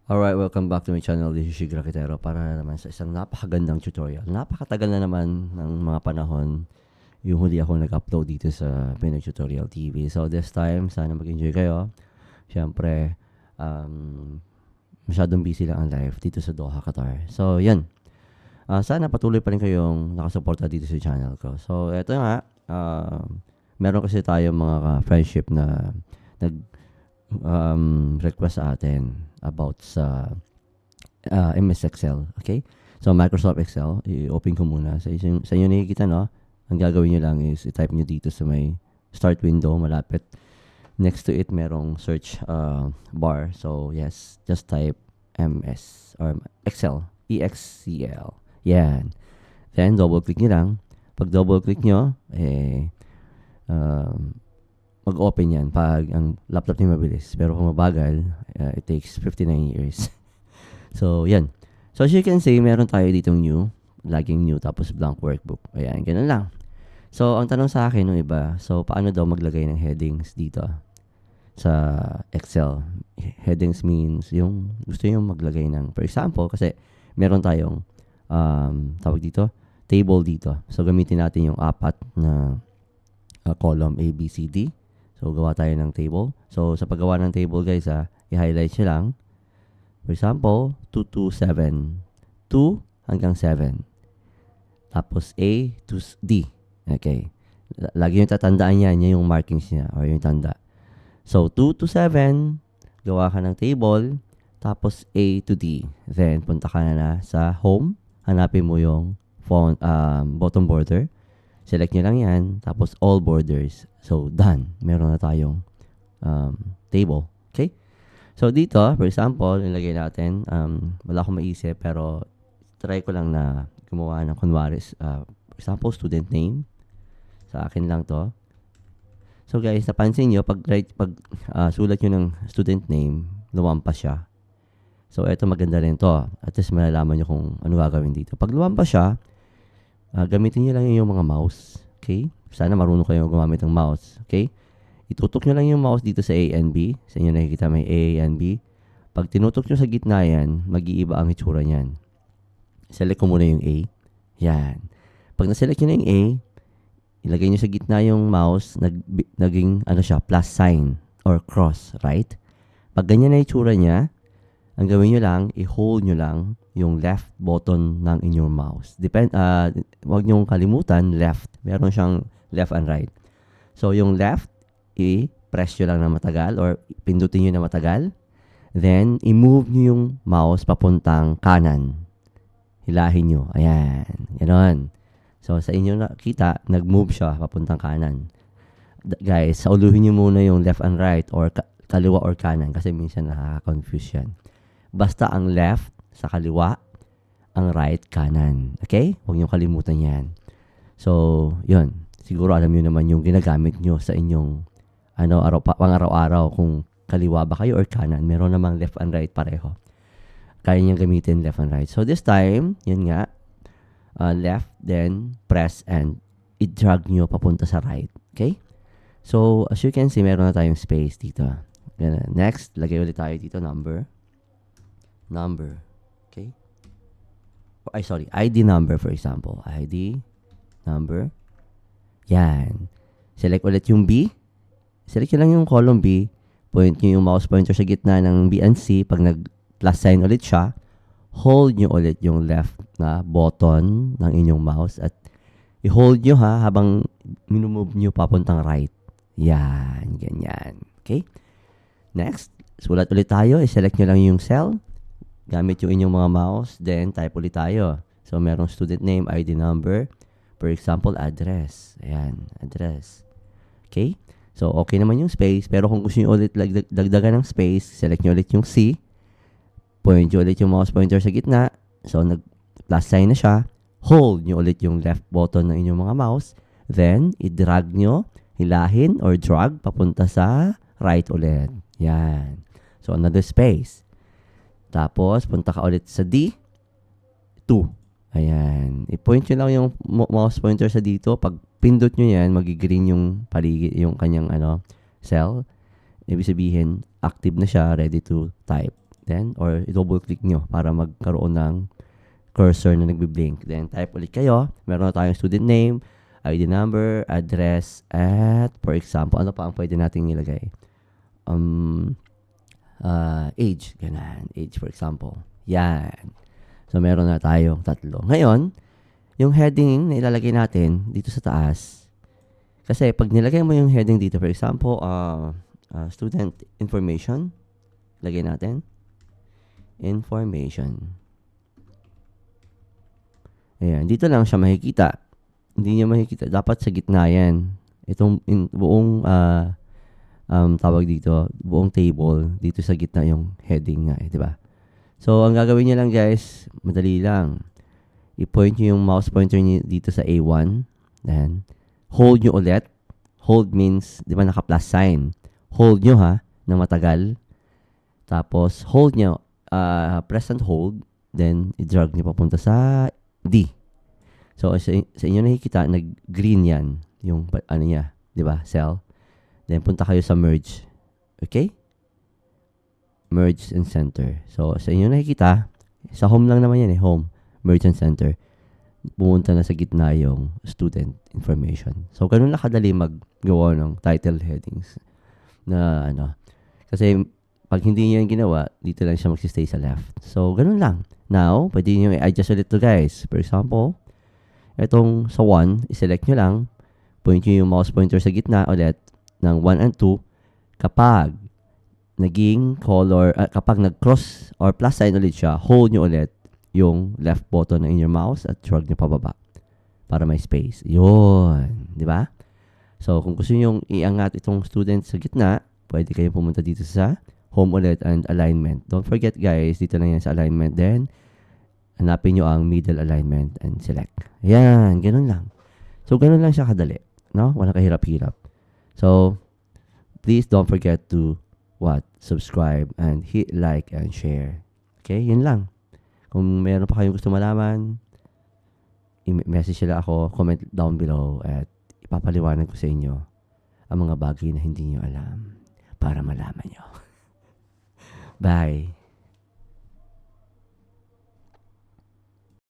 Alright, welcome back to my channel. This is Shigra Kitero para naman sa isang napakagandang tutorial. Napakatagal na naman ng mga panahon yung huli ako nag-upload dito sa Pinoy Tutorial TV. So this time, sana mag-enjoy kayo. Siyempre, masyadong busy lang ang life dito sa Doha, Qatar. So yan, sana patuloy pa rin kayong nakasuporta dito sa channel ko. So eto nga, meron kasi tayo mga friendship na request sa atin about sa MS Excel, okay? So, Microsoft Excel, i-open ko muna. Sa inyo nakikita, no? Ang gagawin nyo lang is i-type nyo dito sa may start window, malapit. Next to it, merong search bar. So, yes, just type MS or Excel, EXCL. Yan. Then, double-click nyo lang. Pag double-click nyo, mag-open yan pag ang laptop niyo mabilis. Pero kung mabagal, it takes 59 years. So, yan. So, as you can see, meron tayo ditong new. Laging new, tapos blank workbook. Ayan, ganun lang. So, ang tanong sa akin ng iba, so, paano daw maglagay ng headings dito sa Excel? Headings means yung gusto nyo maglagay ng, for example, kasi meron tayong, tawag dito, table dito. So, gamitin natin yung apat na column A, B, C, D. So, gawa tayo ng table. So, sa paggawa ng table, guys, i-highlight nyo lang. For example, 2 to 7. 2 hanggang 7. Tapos, A to D. Okay. Lagi yung tatandaan yan. Yan yung markings niya or yung tanda. So, 2 to 7, gawa ka ng table. Tapos, A to D. Then, punta ka na sa home. Hanapin mo yung bottom border. Select nyo lang yan. Tapos, all borders. So, done. Meron na tayong table. Okay? So, dito, for example, nilagay natin, wala akong maisip, pero try ko lang na gumawa ng kunwari, for example, student name. Sa akin lang to. So, guys, napansin nyo, pag sulat nyo ng student name, lumampas siya. So, eto maganda rin to. At least malalaman nyo kung ano gagawin dito. Pag lumampas siya, gamitin nyo lang yung mga mouse. Okay? Sana marunong kayo gumamit ng mouse. Okay? Itutok nyo lang yung mouse dito sa A and B. Sa inyo nakikita may A and B. Pag tinutok nyo sa gitna yan, mag-iiba ang itsura niyan. Select ko muna yung A. Yan. Pag naselect nyo na yung A, ilagay nyo sa gitna yung mouse, naging plus sign or cross, right? Pag ganyan na itsura niya, ang gawin nyo lang, i-hold nyo lang yung left button ng inyong mouse. Huwag nyo kalimutan, left. Meron siyang left and right. So, yung left, i-press nyo lang na matagal or pindutin nyo na matagal. Then, i-move nyo yung mouse papuntang kanan. Hilahin nyo. Ayan. Ganon. So, sa inyo nakita, nag-move siya papuntang kanan. Guys, sauluhin nyo muna yung left and right or kaliwa or kanan kasi minsan nakaka-confuse yan. Basta ang left sa kaliwa, ang right kanan. Okay? Huwag niyo kalimutan yan. So, yun. Siguro alam niyo naman yung ginagamit niyo sa inyong pang-araw-araw kung kaliwa ba kayo or kanan. Meron namang left and right pareho. Kaya niyang gamitin left and right. So, this time, yun nga, left, then press and i-drag niyo papunta sa right. Okay? So, as you can see, meron na tayong space dito. Next, lagay ulit tayo dito, number. Okay? ID number, for example. ID number. Yan. Select ulit yung B. Select nyo lang yung column B. Point nyo yung mouse pointer sa gitna ng B and C. Pag nag-plus sign ulit siya, hold nyo ulit yung left na button ng inyong mouse at i-hold nyo habang minumove nyo papuntang right. Yan. Ganyan. Okay? Next, sulat ulit tayo. I-select nyo lang yung cell. Gamit yung inyong mga mouse, then type ulit tayo. So, merong student name, ID number, for example, address. Ayan, address. Okay? So, okay naman yung space, pero kung gusto nyo ulit dagdagan ng space, select nyo ulit yung C, point nyo ulit yung mouse pointer sa gitna, so, nag-plus sign na siya, hold nyo ulit yung left button ng inyong mga mouse, then, i-drag nyo, hilahin or drag, papunta sa right ulit. Yan. So, another space. Tapos, punta ka ulit sa D. 2. Ayan. I-point nyo lang yung mouse pointer sa dito. Pag pindot nyo yan, magigreen yung paligid, yung kanyang cell. Ibig sabihin, active na siya, ready to type. Then, or i-double click nyo para magkaroon ng cursor na nagbi-blink. Then, type ulit kayo. Meron na tayong student name, ID number, address, at, for example, ano pa ang pwede nating ilagay? Age. Ganun. Age, for example. Yan. So, meron na tayong 3. Ngayon, yung heading na ilalagay natin dito sa taas, kasi pag nilagay mo yung heading dito, for example, student information, lagay natin, information. Ayan, dito lang siya makikita. Hindi niya makikita. Dapat sa gitna yan. Itong buong, tawag dito, buong table, dito sa gitna yung heading nga, diba? So, ang gagawin niyo lang guys, madali lang. I-point niyo yung mouse pointer niyo dito sa A1. Then, hold nyo ulit. Hold means, di ba naka-plus sign. Hold nyo ha, ng matagal. Tapos, hold nyo, press and hold. Then, i-drag nyo papunta sa D. So, sa inyo nakikita, nag-green yan. Yung, ano niya, di ba, cell. Then, punta kayo sa merge. Okay? Merge and center. So, sa inyo nakikita, sa home lang naman yan home. Merge and center. Pumunta na sa gitna yung student information. So, ganun lang kadali maggawa ng title headings. Na, kasi, pag hindi nyo yung ginawa, dito lang siya magsistay sa left. So, ganun lang. Now, pwede nyo i-adjust ulit to guys. For example, itong sa 1, i-select nyo lang. Point nyo yung mouse pointer sa gitna ulit ng 1 and 2. Kapag naging color, kapag nag-cross or plus sign ulit siya, hold nyo ulit yung left button na in your mouse at drag nyo pababa para may space. Yun. Di ba? So, kung gusto nyo iangat itong student sa gitna, pwede kayong pumunta dito sa home ulit and alignment. Don't forget guys, dito lang yan sa alignment. Then, hanapin nyo ang middle alignment and select. Yan, ganun lang. So, ganun lang siya kadali. No? Walang kahirap-hirap. So, please don't forget to subscribe and hit like and share. Okay, yun lang. Kung meron pa kayong gusto malaman, i-message sila ako, comment down below at ipapaliwanag ko sa inyo ang mga bagay na hindi nyo alam para malaman nyo. Bye!